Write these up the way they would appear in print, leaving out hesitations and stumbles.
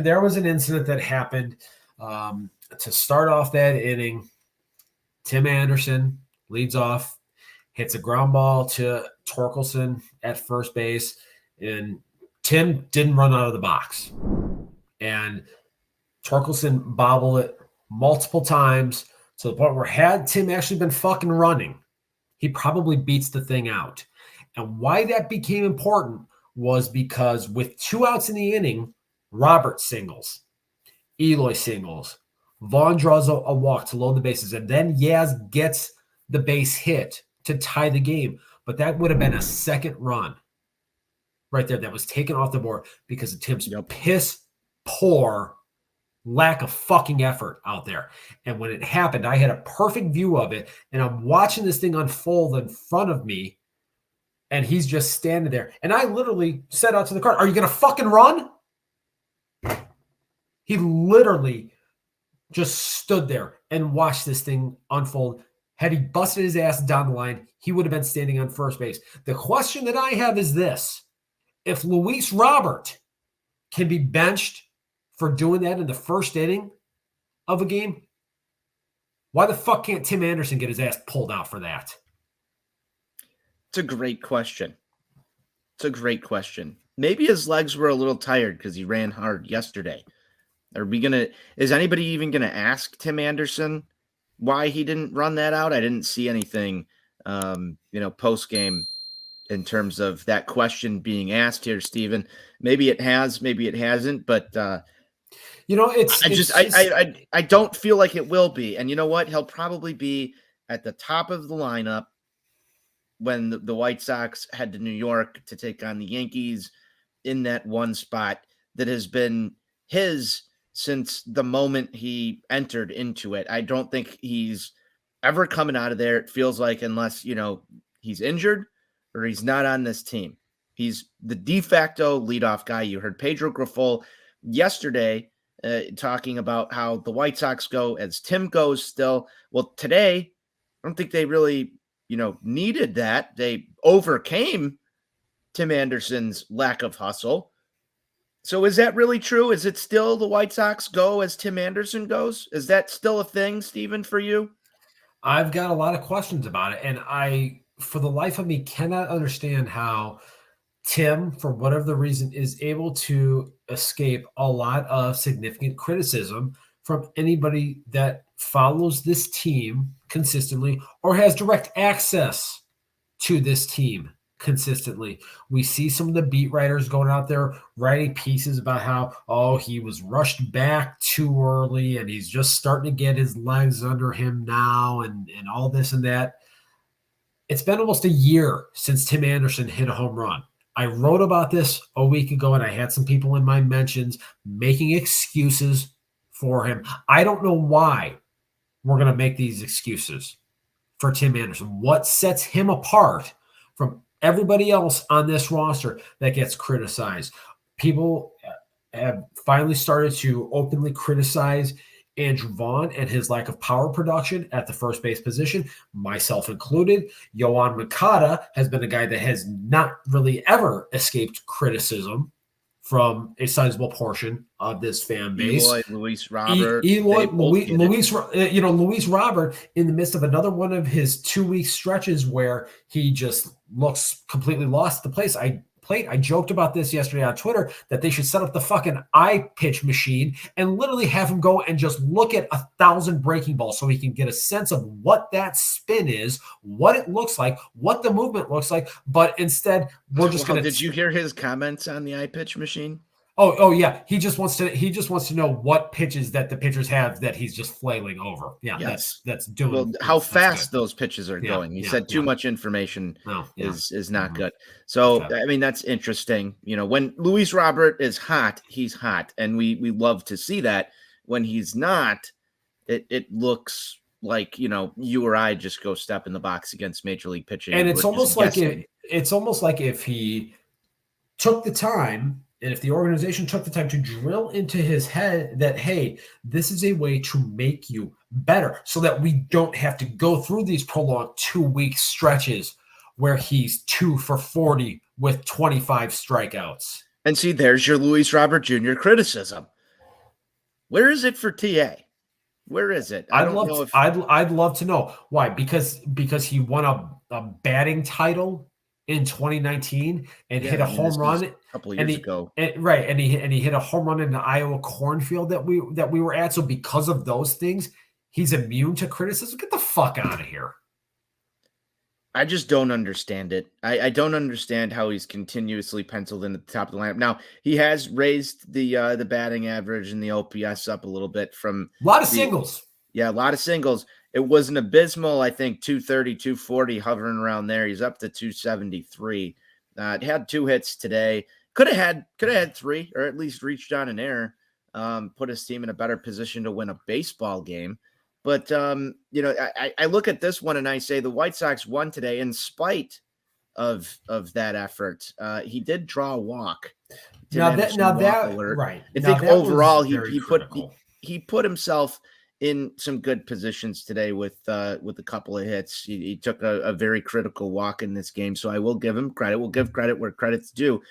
there was an incident that happened to start off that inning. Tim Anderson leads off, hits a ground ball to Torkelson at first base, and Tim didn't run out of the box. And Torkelson bobbled it multiple times to the point where had Tim actually been fucking running, he probably beats the thing out. And why that became important was because with 2 outs in the inning, Robert singles, Eloy singles, Vaughn draws a walk to load the bases, and then Yaz gets the base hit to tie the game. But that would have been a second run right there that was taken off the board because of Tim's piss poor lack of fucking effort out there. And when it happened, I had a perfect view of it, and I'm watching this thing unfold in front of me, and he's just standing there. And I literally said out to the car, "Are you going to fucking run?" He literally just stood there and watched this thing unfold. Had he busted his ass down the line, he would have been standing on first base. The question that I have is this: if Luis Robert can be benched for doing that in the first inning of a game, why the fuck can't Tim Anderson get his ass pulled out for that? It's a great question. Maybe his legs were a little tired because he ran hard yesterday. Is anybody even going to ask Tim Anderson why he didn't run that out? I didn't see anything, post game in terms of that question being asked here, Stephen. Maybe it has, maybe it hasn't, but I don't feel like it will be. And you know what? He'll probably be at the top of the lineup when the White Sox head to New York to take on the Yankees in that one spot that has been his since the moment he entered into it. I don't think he's ever coming out of there, it feels like, unless, he's injured or he's not on this team. He's the de facto leadoff guy. You heard Pedro Grifol yesterday talking about how the White Sox go as Tim goes still. Well, today, I don't think they really, needed that. They overcame Tim Anderson's lack of hustle. So is that really true? Is it still the White Sox go as Tim Anderson goes? Is that still a thing, Stephen, for you? I've got a lot of questions about it. And I, for the life of me, cannot understand how Tim, for whatever the reason, is able to escape a lot of significant criticism from anybody that follows this team consistently or has direct access to this team consistently. We see some of the beat writers going out there writing pieces about how, he was rushed back too early and he's just starting to get his legs under him now and all this and that. It's been almost a year since Tim Anderson hit a home run. I wrote about this a week ago, and I had some people in my mentions making excuses for him. I don't know why we're going to make these excuses for Tim Anderson. What sets him apart from everybody else on this roster that gets criticized? People have finally started to openly criticize Andrew Vaughn and his lack of power production at the first base position, myself included. Yoan Moncada has been a guy that has not really ever escaped criticism from a sizable portion of this fan base. Luis Robert. Luis Robert, in the midst of another one of his 2-week stretches where he just looks completely lost the place. I joked about this yesterday on Twitter that they should set up the fucking eye pitch machine and literally have him go and just look at 1,000 breaking balls so he can get a sense of what that spin is, what it looks like, what the movement looks like. But instead, we're just going to. Did you hear his comments on the eye pitch machine? Oh yeah. He just wants to know what pitches that the pitchers have that he's just flailing over. Yeah, yes. That's doing. Well, how fast those pitches are going. He said too much information is not good. So I mean, that's interesting. When Luis Robert is hot, he's hot, and we love to see that. When he's not, it looks like you or I just go step in the box against major league pitching, and it's almost like if he took the time. And if the organization took the time to drill into his head that, hey, this is a way to make you better so that we don't have to go through these prolonged 2-week stretches where he's 2 for 40 with 25 strikeouts. And see, there's your Luis Robert Jr. criticism. Where is it for TA? Where is it? I don't know if I'd love to know why. Because he won a batting title in 2019 and hit yeah, a I mean home this was run, a couple of and years he ago. right, and he hit a home run in the Iowa cornfield that we were at. So because of those things, he's immune to criticism. Get the fuck out of here. I just don't understand it. I don't understand how he's continuously penciled in at the top of the lineup. Now he has raised the batting average and the OPS up a little bit from A lot of the singles. yeah, a lot of singles. It was an abysmal, I think, 230, 240 hovering around there. He's up to 273. It had 2 hits today. Could have had 3, or at least reached on an error. Put his team in a better position to win a baseball game. But I look at this one and I say the White Sox won today in spite of that effort. He did draw a walk. Tim Anderson walk alert. right. I Now think that was overall very put critical. he put himself in some good positions today with a couple of hits. He took a very critical walk in this game, so I will give him credit. We'll give credit where credit's due.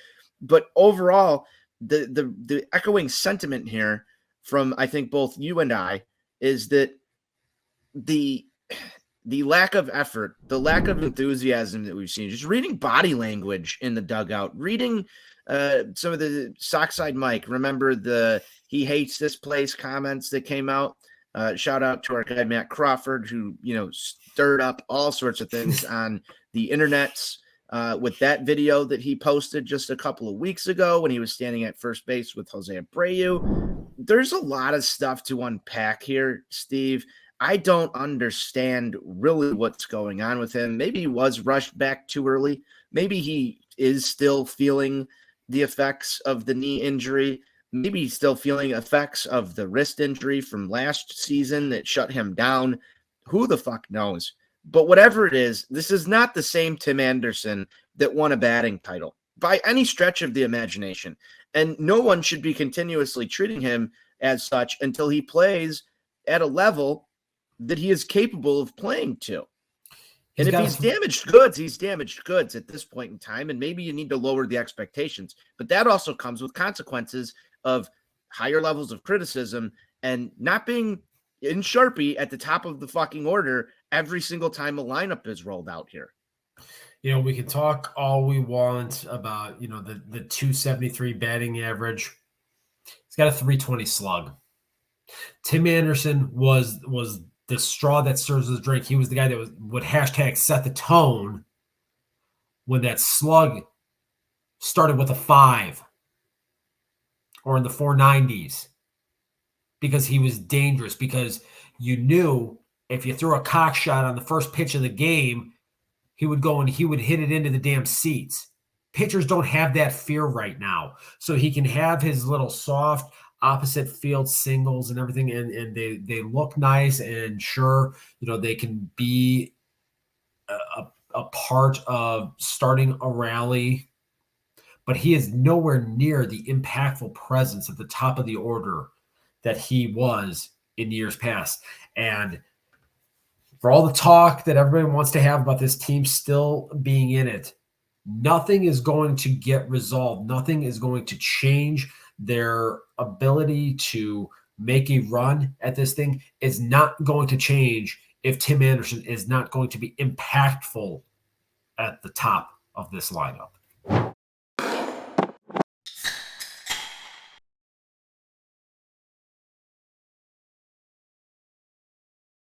But overall, the echoing sentiment here from I think both you and I is that the lack of effort, the lack of enthusiasm that we've seen, just reading body language in the dugout, reading some of the Sockside Mike. Remember the he hates this place comments that came out. Shout out to our guy Matt Crawford, who stirred up all sorts of things on the internets with that video that he posted just a couple of weeks ago when he was standing at first base with Jose Abreu. There's a lot of stuff to unpack here, Steve. I don't understand really what's going on with him. Maybe he was rushed back too early. Maybe he is still feeling the effects of the knee injury. Maybe he's still feeling effects of the wrist injury from last season that shut him down. Who the fuck knows? But whatever it is, this is not the same Tim Anderson that won a batting title by any stretch of the imagination. And no one should be continuously treating him as such until he plays at a level that he is capable of playing to. And if he's damaged goods, he's damaged goods at this point in time. And maybe you need to lower the expectations. But that also comes with consequences of higher levels of criticism and not being in Sharpie at the top of the fucking order every single time a lineup is rolled out here. We can talk all we want about, the 273 batting average. He's got a 320 slug. Tim Anderson was the straw that stirs the drink. He was the guy that would hashtag set the tone when that slug started with a 5 or in the 490s, because he was dangerous, because you knew if you threw a cock shot on the first pitch of the game, he would go and he would hit it into the damn seats. Pitchers don't have that fear right now. So he can have his little soft opposite field singles and everything, and they look nice, and sure, they can be a part of starting a rally, but he is nowhere near the impactful presence at the top of the order that he was in years past. And for all the talk that everybody wants to have about this team still being in it, nothing is going to get resolved. Nothing is going to change. Their ability to make a run at this thing is not going to change if Tim Anderson is not going to be impactful at the top of this lineup.